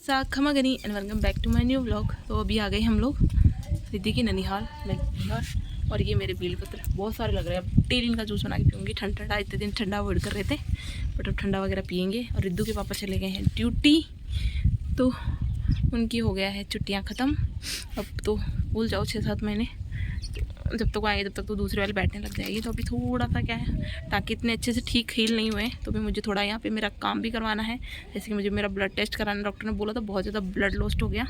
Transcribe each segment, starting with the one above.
सा खमागनी and welcome back to my new vlog. तो अभी आ गए हम लोग रिद्धि की ननिहाल और ये मेरे बेलपत्र बहुत सारे लग रहे हैं। अब टेरिन का जूस बना के पीऊँगी। ठंडा इतने दिन ठंडा अवॉइड कर रहे थे बट अब ठंडा वगैरह पियेंगे। और रिद्धू के पापा चले गए हैं ड्यूटी, तो उनकी हो गया है छुट्टियाँ ख़त्म। अब तो भूल जाओ 6-7 महीने, जब तक आएंगे तब तक तो दूसरे वाले बैठने लग जाएगी। तो अभी थोड़ा सा क्या है, ताकि इतने अच्छे से ठीक हील नहीं हुए तो भी मुझे थोड़ा यहाँ पे मेरा काम भी करवाना है। जैसे कि मुझे मेरा ब्लड टेस्ट कराना, डॉक्टर ने बोला था बहुत ज़्यादा ब्लड लॉस्ट हो गया,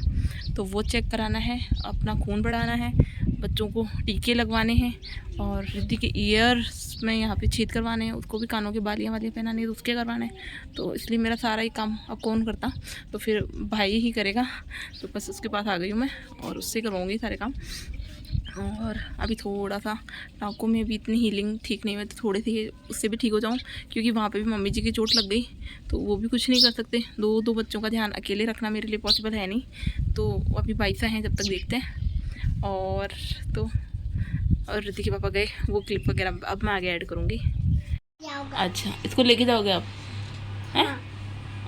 तो वो चेक कराना है, अपना खून बढ़ाना है, बच्चों को टीके लगवाने हैं और रिद्धि के ईयर्स में यहाँ पे छेद करवाने हैं, उसको भी कानों के बालियाँ वालियाँ पहनानी है तो उसके करवाने हैं। तो इसलिए मेरा सारा ही काम अब कौन करता, तो फिर भाई ही करेगा। तो बस उसके पास आ गई हूँ मैं और उससे करवाऊँगी सारे काम। और अभी थोड़ा सा टाँकों में भी इतनी हीलिंग ठीक नहीं हुई, तो थोड़ी सी उससे भी ठीक हो जाऊँ, क्योंकि वहाँ पे भी मम्मी जी की चोट लग गई तो वो भी कुछ नहीं कर सकते। दो बच्चों का ध्यान अकेले रखना मेरे लिए पॉसिबल है नहीं, तो अभी बाइसा हैं, जब तक देखते हैं। और रिद्धि के पापा गए, वो क्लिप वगैरह अब मैं आगे ऐड करूँगी। अच्छा, इसको लेके जाओगे आप हैं?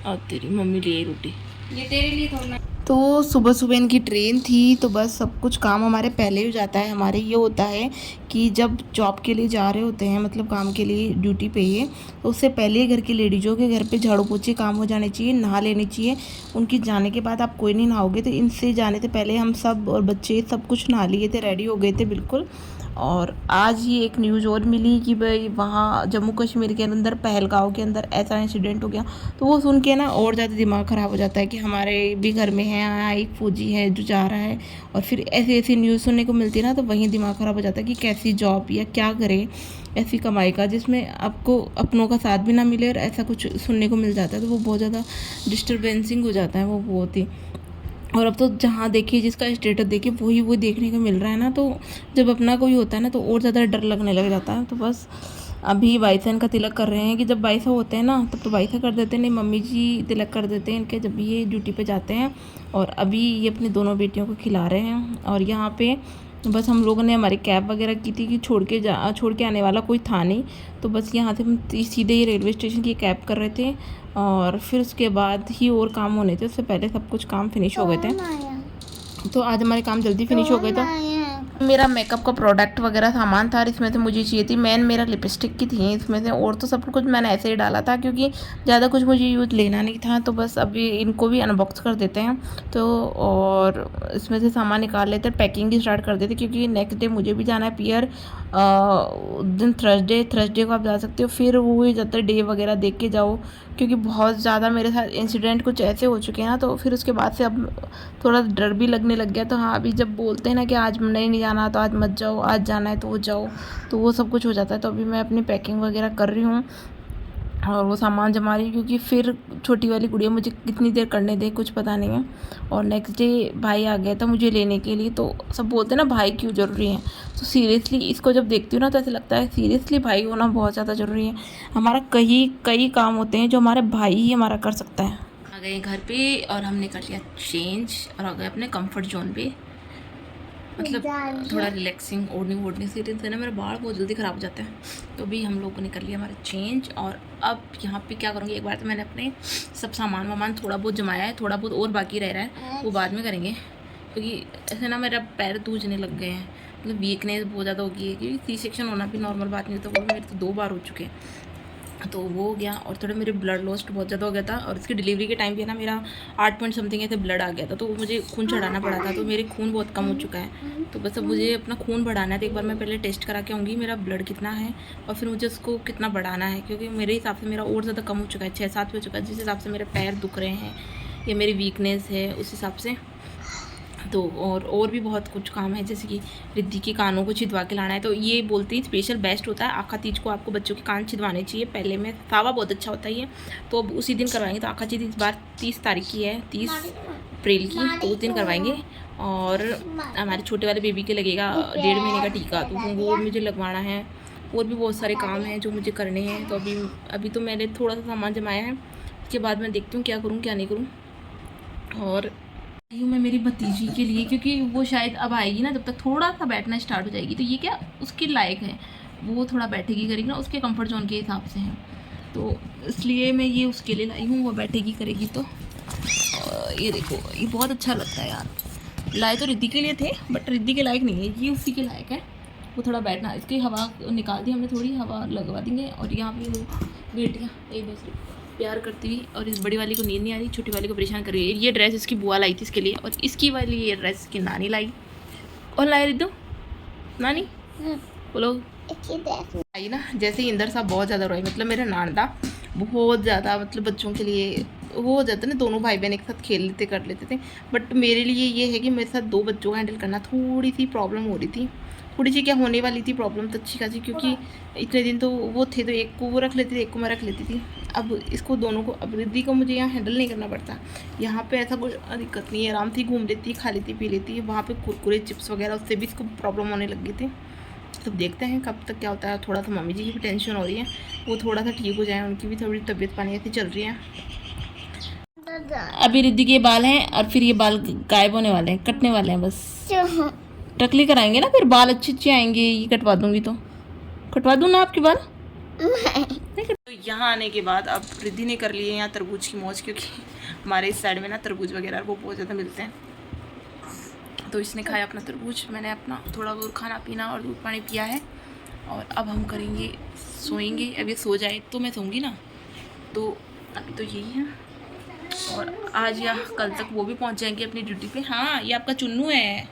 और तेरी मम्मी ले आई रोटी, ये तेरे लिए थोड़ा। तो सुबह सुबह इनकी ट्रेन थी, तो बस सब कुछ काम हमारे पहले ही हो जाता है। हमारे ये होता है कि जब जॉब के लिए जा रहे होते हैं, मतलब काम के लिए ड्यूटी पे ही, तो उससे पहले घर की लेडीज़ों के घर पे झाड़ू पोछे काम हो जाने चाहिए, नहा लेनी चाहिए। उनकी जाने के बाद आप कोई नहीं नहाओगे, तो इनसे जाने से पहले हम सब और बच्चे सब कुछ नहा लिए थे, रेडी हो गए थे बिल्कुल। और आज ही एक न्यूज़ और मिली कि भाई वहाँ जम्मू कश्मीर के अंदर पहलगांव के अंदर ऐसा इंसिडेंट हो गया। तो वो सुन के ना और ज़्यादा दिमाग ख़राब हो जाता है कि हमारे भी घर में है, यहाँ एक फौजी है जो जा रहा है, और फिर ऐसी ऐसी न्यूज़ सुनने को मिलती है ना, तो वहीं दिमाग ख़राब हो जाता है कि कैसी जॉब या क्या करे ऐसी कमाई का जिसमें आपको अपनों का साथ भी ना मिले और ऐसा कुछ सुनने को मिल जाता है। तो वो बहुत ज़्यादा डिस्टर्बेंसिंग हो जाता है वो बहुत ही। और अब तो जहाँ देखिए जिसका स्टेटस देखिए वही देखने को मिल रहा है ना, तो जब अपना कोई होता है ना तो और ज़्यादा डर लगने लग जाता है। तो बस अभी बाईसा का तिलक कर रहे हैं कि जब बाईसा होते हैं ना तब तो बाईसा कर देते हैं, नहीं मम्मी जी तिलक कर देते हैं इनके जब ये ड्यूटी पे जाते हैं। और अभी ये अपनी दोनों बेटियों को खिला रहे हैं। और यहाँ पे बस हम लोगों ने हमारी कैब वगैरह की थी कि छोड़ के आने वाला कोई था नहीं, तो बस यहाँ से हम सीधे ही रेलवे स्टेशन की कैब कर रहे थे। और फिर उसके बाद ही और काम होने थे, उससे पहले सब कुछ काम फिनिश हो गए थे। तो आज हमारे काम जल्दी फिनिश हो गए थे। मेरा मेकअप का प्रोडक्ट वगैरह सामान था, इसमें से मुझे चाहिए थी मेन मेरा लिपस्टिक की थी इसमें से, और तो सब कुछ मैंने ऐसे ही डाला था क्योंकि ज़्यादा कुछ मुझे यूज लेना नहीं था। तो बस अभी इनको भी अनबॉक्स कर देते हैं, तो और इसमें से सामान निकाल लेते हैं, पैकिंग भी स्टार्ट कर देते, क्योंकि नेक्स्ट डे मुझे भी जाना है पियर दिन थर्सडे को आप जा सकते हो। फिर वो ज़्यादातर डे वगैरह देख के जाओ, क्योंकि बहुत ज़्यादा मेरे साथ इंसिडेंट कुछ ऐसे हो चुके हैं ना, तो फिर उसके बाद से अब थोड़ा डर भी लगने लग गया। तो हाँ, अभी जब बोलते हैं ना कि आज नहीं जाना तो आज मत जाओ, आज जाना है तो वो जाओ, तो वो सब कुछ हो जाता है। तो अभी मैं अपनी पैकिंग वगैरह कर रही हूँ और वो सामान जमा रही हूँ, क्योंकि फिर छोटी वाली गुड़िया मुझे कितनी देर करने दे कुछ पता नहीं है। और नेक्स्ट डे भाई आ गया था मुझे लेने के लिए, तो सब बोलते हैं ना भाई क्यों ज़रूरी है, तो सीरियसली इसको जब देखती हूँ ना तो ऐसा लगता है सीरियसली भाई होना बहुत ज़्यादा ज़रूरी है। हमारा कई काम होते हैं जो हमारे भाई ही हमारा कर सकता है। आ गए घर पे और हमने कर लिया चेंज और आ गए अपने कंफर्ट जोन पे, मतलब थोड़ा रिलैक्सिंग। ओढ़नी सीरीज है ना, मेरा बाल बहुत जल्दी ख़राब हो जाता है। तो अभी हम लोगों ने कर लिया हमारा चेंज। और अब यहाँ पे क्या करूँगी, एक बार तो मैंने अपने सब सामान थोड़ा बहुत जमाया है, थोड़ा बहुत और बाकी रह रहा है, वो बाद में करेंगे, क्योंकि ऐसे ना मेरा पैर दूझने लग गए हैं, मतलब वीकनेस बहुत ज़्यादा हो गई है, क्योंकि सी सेक्शन होना भी नॉर्मल बात नहीं होता, वो मेरे तो 2 बार हो चुके हैं। तो वो हो गया। और थोड़ा मेरे ब्लड लॉस्ट बहुत ज़्यादा हो गया था, और इसकी डिलीवरी के टाइम पे ना मेरा 8 पॉइंट समथिंग ऐसे ब्लड आ गया था, तो मुझे खून चढ़ाना पड़ा था, तो मेरे खून बहुत कम हो चुका है। तो बस अब मुझे अपना खून बढ़ाना है, तो एक बार मैं पहले टेस्ट करा के आऊँगी मेरा ब्लड कितना है और फिर मुझे उसको कितना बढ़ाना है, क्योंकि मेरे हिसाब से मेरा और ज़्यादा कम हो चुका है, 6-7 पे हो चुका है, जिस हिसाब से मेरे पैर दुख रहे हैं या मेरी वीकनेस है उस हिसाब से। तो और भी बहुत कुछ काम है, जैसे कि रिद्धि के कानों को छिदवा के लाना है। तो ये बोलती है स्पेशल बेस्ट होता है, आखा तीज को आपको बच्चों के कान छिदवाने चाहिए। पहले में सावा बहुत अच्छा होता है ये, तो अब उसी दिन करवाएंगे। तो आखा तीज इस बार 30 तारीख की है, 30 अप्रैल की, तो उस दिन करवाएंगे। और हमारे छोटे वाले बेबी के लगेगा 1.5 महीने का टीका, तो वो मुझे लगवाना है। और भी बहुत सारे काम हैं जो मुझे करने हैं। तो अभी तो मैंने थोड़ा सा सामान जमाया है, उसके बाद मैं देखती हूँ क्या करूँ क्या नहीं करूँ। और मैं मेरी भतीजी के लिए, क्योंकि वो शायद अब आएगी ना, जब तक थोड़ा सा बैठना स्टार्ट हो जाएगी, तो ये क्या उसके लायक है, वो थोड़ा बैठेगी करेगी ना, उसके कंफर्ट जोन के हिसाब से है, तो इसलिए मैं ये उसके लिए लाई हूँ, वो बैठेगी करेगी तो। ये देखो, ये बहुत अच्छा लगता है यार। लाए तो रिद्धि के लिए थे बट रिद्धि के लायक नहीं है, ये उसी के लायक है। वो थोड़ा बैठना, इसकी हवा निकाल दी हमने, थोड़ी हवा लगवा देंगे। और यहाँ पे लोग बेटियाँ एक दूसरे प्यार करती हुई, और इस बड़ी वाली को नींद नहीं आ रही, छोटी वाली को परेशान कर रही है। ये ड्रेस इसकी बुआ लाई थी इसके लिए, और इसकी वाली ये ड्रेस इसकी नानी लाई। और लाए रिद्धू नानी बोलो आई ना। जैसे ही इंदर साहब बहुत ज़्यादा रोए, मतलब मेरा नानदा बहुत ज़्यादा, मतलब बच्चों के लिए वो हो जाता है ना, दोनों भाई बहन एक साथ खेल लेते कर लेते थे। बट मेरे लिए ये है कि मेरे साथ 2 बच्चों को हैंडल करना थोड़ी सी प्रॉब्लम हो रही थी, थोड़ी सी क्या होने वाली थी प्रॉब्लम तो अच्छी खासी, क्योंकि इतने दिन तो वो थे, तो एक को वो रख लेती थी, एक को मैं रख लेती थी। अब इसको दोनों को, अब रिद्धि को मुझे यहाँ हैंडल नहीं करना पड़ता। यहाँ पे ऐसा कोई दिक्कत नहीं है, आराम से घूम लेती, खा लेती, पी लेती है। वहाँ पे कुरकुरे चिप्स वगैरह उससे भी इसको प्रॉब्लम होने लग गई थी। तो देखते हैं कब तक क्या होता है। थोड़ा सा मम्मी जी की भी टेंशन हो रही है, वो थोड़ा सा ठीक हो जाए, उनकी भी थोड़ी तबीयत पानी ऐसी चल रही है। अभी रिद्धि के बाल हैं और फिर ये बाल गायब होने वाले हैं, कटने वाले हैं बस। टकली कराएंगे ना, फिर बाल अच्छे आएंगे। ये कटवा दूंगी तो कटवा दूँ ना आपके बाल? नहीं। तो यहाँ आने के बाद अब रिद्धि ने कर लिए यहाँ तरबूज की मौज, क्योंकि हमारे इस साइड में ना तरबूज वगैरह वो बहुत ज़्यादा मिलते हैं। तो इसने खाया अपना तरबूज, मैंने अपना थोड़ा बहुत खाना पीना और दूध पानी पिया है। और अब हम करेंगे, सोएंगे। अब ये सो जाए तो मैं सोऊंगी ना, तो अभी तो यही है। और आज या कल तक वो भी पहुंच जाएंगे अपनी ड्यूटी पे। हाँ, ये आपका चुन्नू है।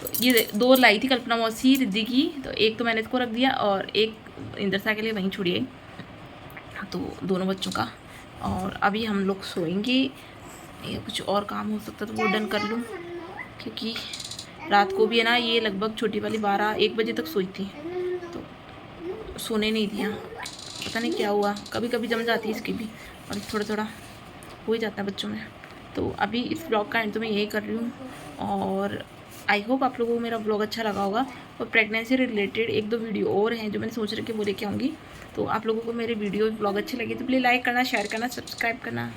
तो ये 2 लाई थी कल्पना मौसी रिद्धि की, तो एक तो मैंने इसको रख दिया और एक इंदर सा के लिए वहीं छोड़ी आई, तो दोनों बच्चों का। और अभी हम लोग सोएंगे, या कुछ और काम हो सकता तो वो डन कर लूँ, क्योंकि रात को भी है ना, ये लगभग छोटी वाली 12-1 बजे तक सोई थी, तो सोने नहीं दिया। पता नहीं क्या हुआ, कभी कभी जम जाती है इसकी भी, और थोड़ा थोड़ा हो ही जाता है बच्चों में। तो अभी इस ब्लॉग का एंड तो मैं यही कर रही हूँ, और आई होप आप लोगों को मेरा ब्लॉग अच्छा लगा होगा। और प्रेगनेंसी रिलेटेड 1-2 वीडियो और हैं जो मैंने सोच रखी वो लेके आऊँगी। तो आप लोगों को मेरे वीडियो ब्लॉग अच्छे लगे तो प्लीज़ लाइक करना, शेयर करना, सब्सक्राइब करना।